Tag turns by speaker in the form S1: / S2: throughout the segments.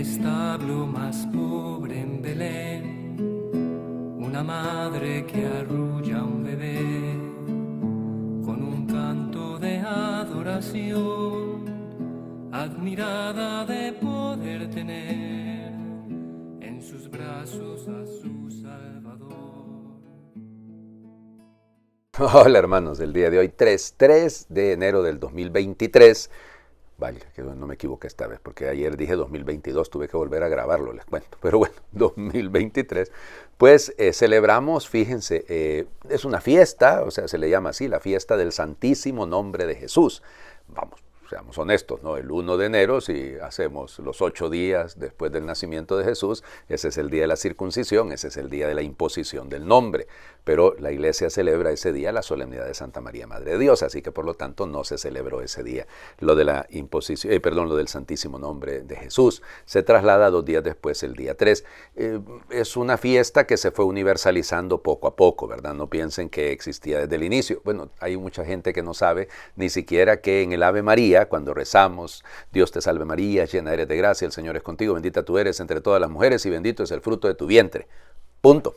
S1: establo más pobre en Belén, una madre que arrulla a un bebé con un canto de adoración, admirada de poder tener en sus brazos a su Salvador.
S2: Hola hermanos, del día de hoy, 3 de enero del 2023. Vaya, que no me equivoqué esta vez, porque ayer dije 2022, tuve que volver a grabarlo, les cuento. Pero bueno, 2023, pues celebramos, fíjense, es una fiesta, o sea, se le llama así, la fiesta del Santísimo Nombre de Jesús. Vamos, seamos honestos, ¿no? El 1 de enero, si hacemos los 8 días después del nacimiento de Jesús, ese es el día de la circuncisión, ese es el día de la imposición del nombre. Pero la iglesia celebra ese día la solemnidad de Santa María, Madre de Dios, así que por lo tanto no se celebró ese día lo de la imposición, lo del Santísimo Nombre de Jesús. Se traslada 2 días después, el día 3. Es una fiesta que se fue universalizando poco a poco, ¿verdad? No piensen que existía desde el inicio. Bueno, hay mucha gente que no sabe ni siquiera que en el Ave María, cuando rezamos, Dios te salve María, llena eres de gracia, el Señor es contigo, bendita tú eres entre todas las mujeres y bendito es el fruto de tu vientre. Punto.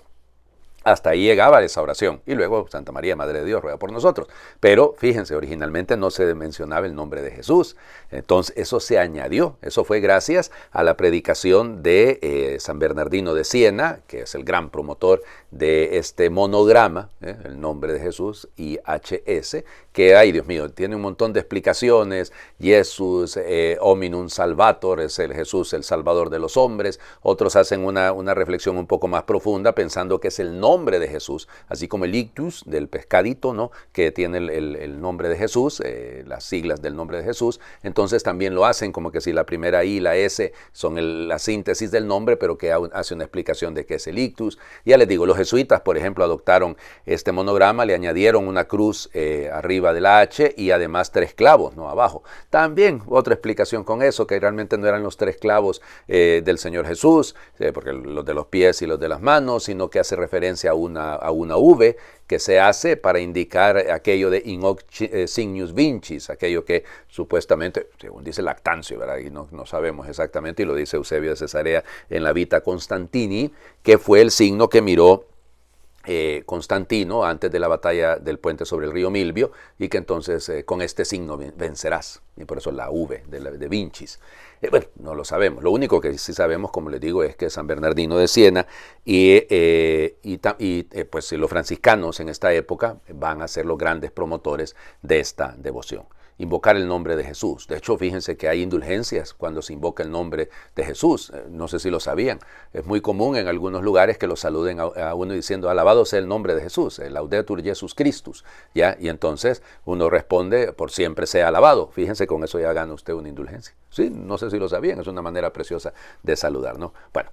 S2: Hasta ahí llegaba esa oración. Y luego Santa María, Madre de Dios, ruega por nosotros. Pero fíjense, originalmente no se mencionaba el nombre de Jesús. Entonces eso se añadió. Eso fue gracias a la predicación de San Bernardino de Siena, que es el gran promotor de este monograma, el nombre de Jesús, IHS, que, ay Dios mío, tiene un montón de explicaciones. Jesús, hominum salvator, es el Jesús, el Salvador de los hombres. Otros hacen una reflexión un poco más profunda, pensando que es el nombre de Jesús, así como el ictus del pescadito, ¿no? Que tiene el nombre de Jesús, las siglas del nombre de Jesús. Entonces también lo hacen como que si la primera I y la S son la síntesis del nombre, pero que hace una explicación de qué es el ictus. Ya les digo, los jesuitas, por ejemplo, adoptaron este monograma, le añadieron una cruz arriba de la H y además 3 clavos, ¿no? Abajo. También otra explicación con eso, que realmente no eran los 3 clavos del Señor Jesús, porque los de los pies y los de las manos, sino que hace referencia a una V que se hace para indicar aquello de in hoc signius vincis, aquello que supuestamente, según dice Lactancio, ¿verdad? Y no sabemos exactamente, y lo dice Eusebio de Cesarea en la Vita Constantini, que fue el signo que miró Constantino antes de la batalla del puente sobre el río Milvio, y que entonces con este signo vencerás, y por eso la V de Vincis. Bueno, no lo sabemos. Lo único que sí sabemos, como les digo, es que San Bernardino de Siena pues los franciscanos en esta época van a ser los grandes promotores de esta devoción. Invocar el nombre de Jesús. De hecho, fíjense que hay indulgencias cuando se invoca el nombre de Jesús. No sé si lo sabían. Es muy común en algunos lugares que lo saluden a uno diciendo, alabado sea el nombre de Jesús, Laudetur Jesus Christus, ¿ya? Y entonces uno responde, por siempre sea alabado. Fíjense, con eso ya gana usted una indulgencia. Sí, no sé si lo sabían, es una manera preciosa de saludar, ¿no? Bueno,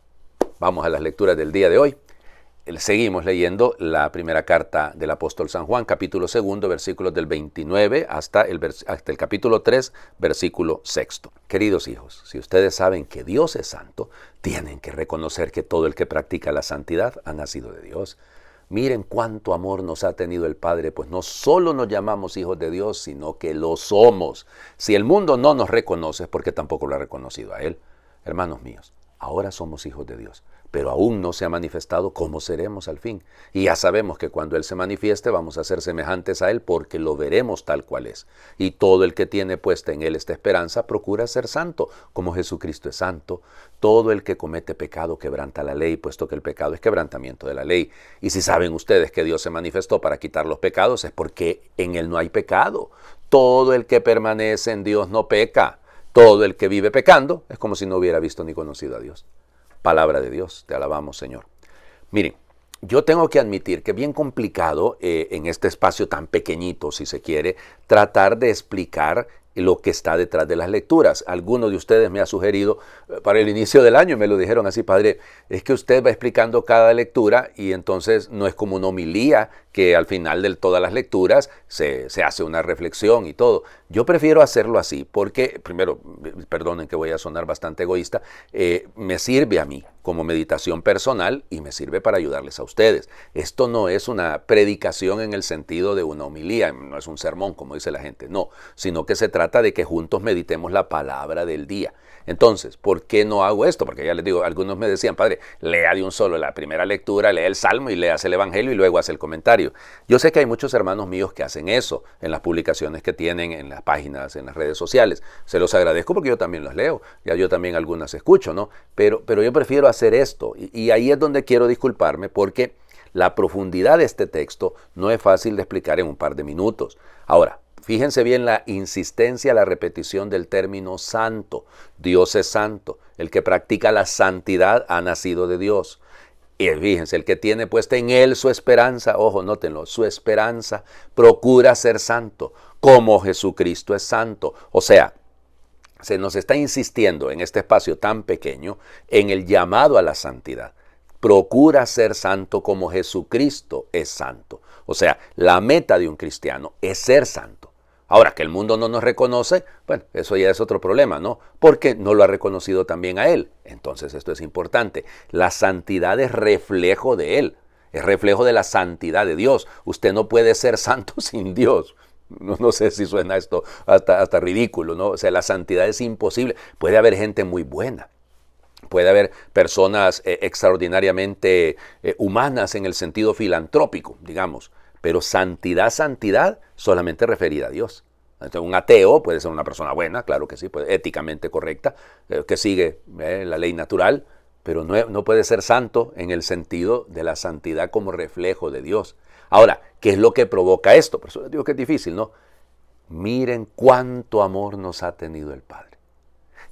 S2: vamos a las lecturas del día de hoy. Seguimos leyendo la primera carta del apóstol San Juan, capítulo 2, versículos del 29 hasta el capítulo 3, versículo 6. Queridos hijos, si ustedes saben que Dios es santo, tienen que reconocer que todo el que practica la santidad ha nacido de Dios. Miren cuánto amor nos ha tenido el Padre, pues no solo nos llamamos hijos de Dios, sino que lo somos. Si el mundo no nos reconoce, es porque tampoco lo ha reconocido a Él. Hermanos míos, ahora somos hijos de Dios, pero aún no se ha manifestado cómo seremos al fin. Y ya sabemos que cuando Él se manifieste vamos a ser semejantes a Él porque lo veremos tal cual es. Y todo el que tiene puesta en Él esta esperanza procura ser santo, como Jesucristo es santo. Todo el que comete pecado quebranta la ley, puesto que el pecado es quebrantamiento de la ley. Y si saben ustedes que Dios se manifestó para quitar los pecados, es porque en Él no hay pecado. Todo el que permanece en Dios no peca. Todo el que vive pecando es como si no hubiera visto ni conocido a Dios. Palabra de Dios, te alabamos, Señor. Miren, yo tengo que admitir que es bien complicado en este espacio tan pequeñito, si se quiere, tratar de explicar lo que está detrás de las lecturas. Alguno de ustedes me ha sugerido para el inicio del año, me lo dijeron así, padre, es que usted va explicando cada lectura y entonces no es como una homilía que al final de todas las lecturas se hace una reflexión y todo. Yo prefiero hacerlo así porque, primero, perdonen que voy a sonar bastante egoísta, me sirve a mí como meditación personal y me sirve para ayudarles a ustedes. Esto no es una predicación en el sentido de una homilía, no es un sermón como dice la gente, no, sino que se trata de que juntos meditemos la palabra del día. Entonces, ¿por qué no hago esto? Porque ya les digo, algunos me decían, padre, lea de un solo la primera lectura, lea el Salmo y leas el Evangelio y luego hace el comentario. Yo sé que hay muchos hermanos míos que hacen eso en las publicaciones que tienen, en las páginas, en las redes sociales. Se los agradezco porque yo también los leo, ya yo también algunas escucho, ¿no? Pero yo prefiero hacer esto y ahí es donde quiero disculparme porque la profundidad de este texto no es fácil de explicar en un par de minutos. Ahora, fíjense bien la insistencia, la repetición del término santo. Dios es santo. El que practica la santidad ha nacido de Dios. Y fíjense, el que tiene puesta en Él su esperanza, ojo, nótenlo, su esperanza, procura ser santo, como Jesucristo es santo. O sea, se nos está insistiendo en este espacio tan pequeño en el llamado a la santidad. Procura ser santo como Jesucristo es santo. O sea, la meta de un cristiano es ser santo. Ahora, que el mundo no nos reconoce, bueno, eso ya es otro problema, ¿no? Porque no lo ha reconocido también a Él. Entonces esto es importante. La santidad es reflejo de Él, es reflejo de la santidad de Dios. Usted no puede ser santo sin Dios. No sé si suena esto hasta ridículo, ¿no? O sea, la santidad es imposible. Puede haber gente muy buena. Puede haber personas extraordinariamente humanas en el sentido filantrópico, digamos. Pero santidad, santidad, solamente referida a Dios. Entonces, un ateo puede ser una persona buena, claro que sí, éticamente correcta, que sigue la ley natural, pero no puede ser santo en el sentido de la santidad como reflejo de Dios. Ahora, ¿qué es lo que provoca esto? Por eso les digo que es difícil, ¿no? Miren cuánto amor nos ha tenido el Padre.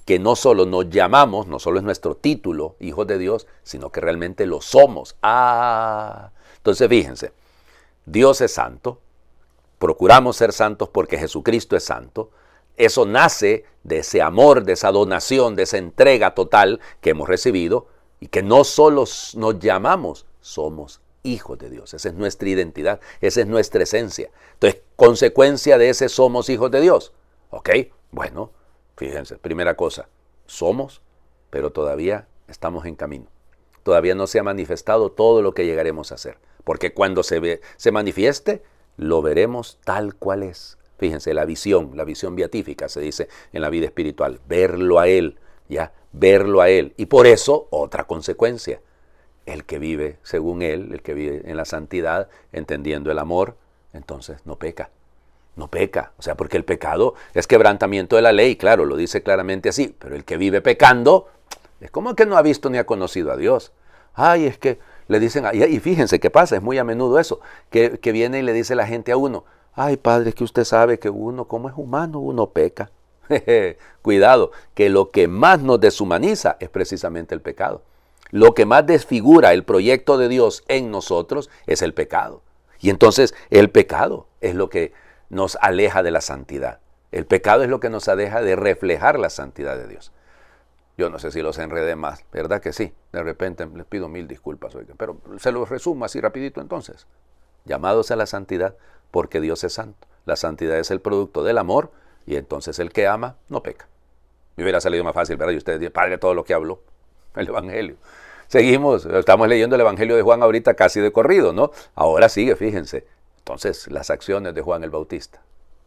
S2: Que no solo nos llamamos, no solo es nuestro título, hijos de Dios, sino que realmente lo somos. Entonces fíjense. Dios es santo, procuramos ser santos porque Jesucristo es santo. Eso nace de ese amor, de esa donación, de esa entrega total que hemos recibido y que no solo nos llamamos, somos hijos de Dios. Esa es nuestra identidad, esa es nuestra esencia. Entonces, consecuencia de ese somos hijos de Dios. ¿Ok? Bueno, fíjense, primera cosa, somos, pero todavía estamos en camino. Todavía no se ha manifestado todo lo que llegaremos a ser. Porque cuando se manifieste, lo veremos tal cual es. Fíjense, la visión beatífica se dice en la vida espiritual, verlo a Él, ¿ya? Verlo a Él. Y por eso, otra consecuencia, el que vive según Él, el que vive en la santidad, entendiendo el amor, entonces no peca. No peca, o sea, porque el pecado es quebrantamiento de la ley, claro, lo dice claramente así, pero el que vive pecando es como que no ha visto ni ha conocido a Dios. Ay, es que le dicen, y fíjense qué pasa, es muy a menudo eso, que viene y le dice la gente a uno, ay padre, es que usted sabe que uno, como es humano, uno peca. Cuidado, que lo que más nos deshumaniza es precisamente el pecado. Lo que más desfigura el proyecto de Dios en nosotros es el pecado. Y entonces el pecado es lo que nos aleja de la santidad. El pecado es lo que nos aleja de reflejar la santidad de Dios. Yo no sé si los enredé más, ¿verdad que sí? De repente les pido 1000 disculpas, oigan, pero se los resumo así rapidito entonces. Llamados a la santidad porque Dios es santo. La santidad es el producto del amor y entonces el que ama no peca. Me hubiera salido más fácil, ¿verdad? Y ustedes dicen, padre, todo lo que habló, el Evangelio. Seguimos, estamos leyendo el Evangelio de Juan ahorita casi de corrido, ¿no? Ahora sigue, fíjense. Entonces, las acciones de Juan el Bautista.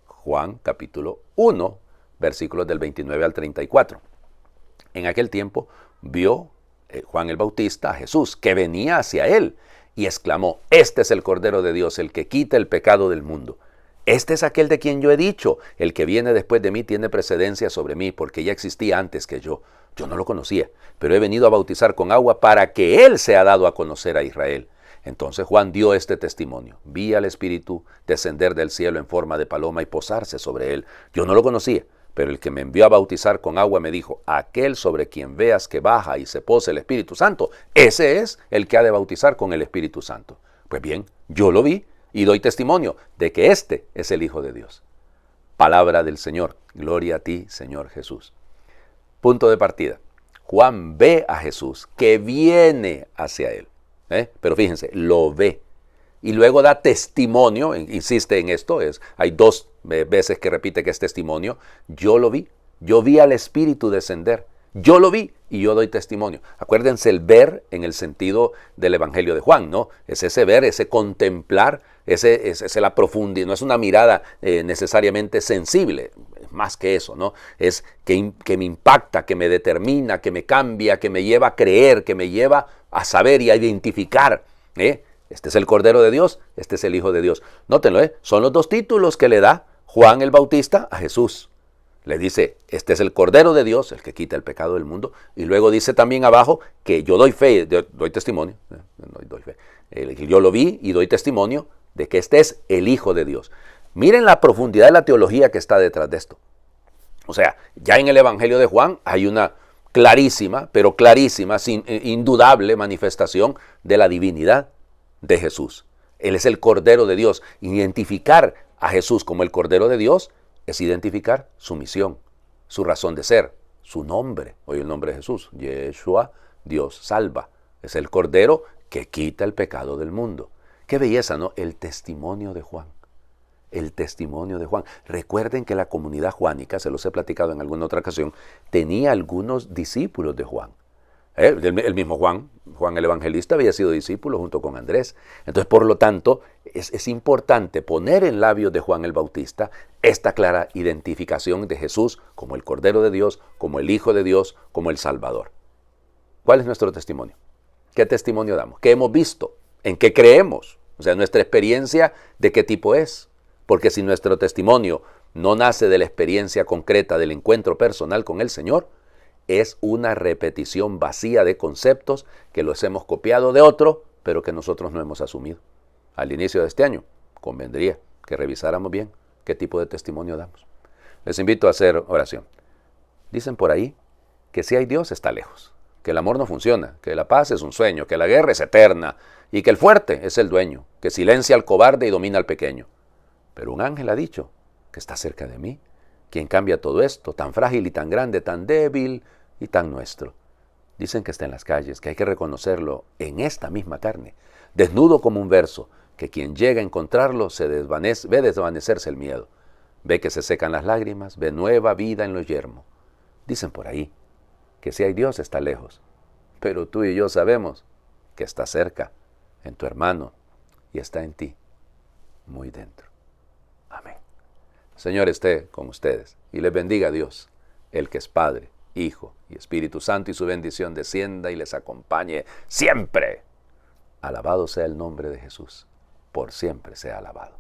S2: Juan capítulo 1, versículos del 29 al 34. En aquel tiempo vio Juan el Bautista a Jesús, que venía hacia él, y exclamó, este es el Cordero de Dios, el que quita el pecado del mundo. Este es aquel de quien yo he dicho, el que viene después de mí tiene precedencia sobre mí, porque ya existía antes que yo. Yo no lo conocía, pero he venido a bautizar con agua para que él sea dado a conocer a Israel. Entonces Juan dio este testimonio. Vi al Espíritu descender del cielo en forma de paloma y posarse sobre él. Yo no lo conocía, pero el que me envió a bautizar con agua me dijo, aquel sobre quien veas que baja y se posa el Espíritu Santo, ese es el que ha de bautizar con el Espíritu Santo. Pues bien, yo lo vi y doy testimonio de que este es el Hijo de Dios. Palabra del Señor. Gloria a ti, Señor Jesús. Punto de partida. Juan ve a Jesús que viene hacia él. Pero fíjense, lo ve. Y luego da testimonio, insiste en esto, hay 2 veces que repite que es testimonio. Yo lo vi, yo vi al Espíritu descender. Yo lo vi y yo doy testimonio. Acuérdense el ver en el sentido del Evangelio de Juan, ¿no? Es ese ver, ese contemplar, es la profundidad, no es una mirada necesariamente sensible, más que eso, ¿no? Es que me impacta, que me determina, que me cambia, que me lleva a creer, que me lleva a saber y a identificar, Este es el Cordero de Dios, este es el Hijo de Dios. Nótenlo, son los dos títulos que le da Juan el Bautista a Jesús. Le dice, este es el Cordero de Dios, el que quita el pecado del mundo. Y luego dice también abajo que yo doy fe, doy testimonio, yo lo vi y doy testimonio de que este es el Hijo de Dios. Miren la profundidad de la teología que está detrás de esto. O sea, ya en el Evangelio de Juan hay una clarísima, pero clarísima, indudable manifestación de la divinidad de Jesús. Él es el Cordero de Dios. Identificar a Jesús como el Cordero de Dios es identificar su misión, su razón de ser, su nombre. Oye el nombre de Jesús, Yeshua, Dios salva. Es el Cordero que quita el pecado del mundo. Qué belleza, ¿no? El testimonio de Juan. El testimonio de Juan. Recuerden que la comunidad juánica, se los he platicado en alguna otra ocasión, tenía algunos discípulos de Juan. El mismo Juan el Evangelista había sido discípulo junto con Andrés. Entonces, por lo tanto, es importante poner en labios de Juan el Bautista esta clara identificación de Jesús como el Cordero de Dios, como el Hijo de Dios, como el Salvador. ¿Cuál es nuestro testimonio? ¿Qué testimonio damos? ¿Qué hemos visto? ¿En qué creemos? O sea, nuestra experiencia, ¿de qué tipo es? Porque si nuestro testimonio no nace de la experiencia concreta del encuentro personal con el Señor, es una repetición vacía de conceptos que los hemos copiado de otro, pero que nosotros no hemos asumido. Al inicio de este año, convendría que revisáramos bien qué tipo de testimonio damos. Les invito a hacer oración. Dicen por ahí que si hay Dios está lejos, que el amor no funciona, que la paz es un sueño, que la guerra es eterna y que el fuerte es el dueño, que silencia al cobarde y domina al pequeño. Pero un ángel ha dicho que está cerca de mí. ¿Quién cambia todo esto, tan frágil y tan grande, tan débil y tan nuestro? Dicen que está en las calles, que hay que reconocerlo en esta misma carne, desnudo como un verso, que quien llega a encontrarlo ve desvanecerse el miedo, ve que se secan las lágrimas, ve nueva vida en lo yermo. Dicen por ahí que si hay Dios está lejos, pero tú y yo sabemos que está cerca, en tu hermano, y está en ti, muy dentro. Amén. Señor esté con ustedes y les bendiga Dios, el que es Padre, Hijo y Espíritu Santo, y su bendición descienda y les acompañe siempre. Alabado sea el nombre de Jesús, por siempre sea alabado.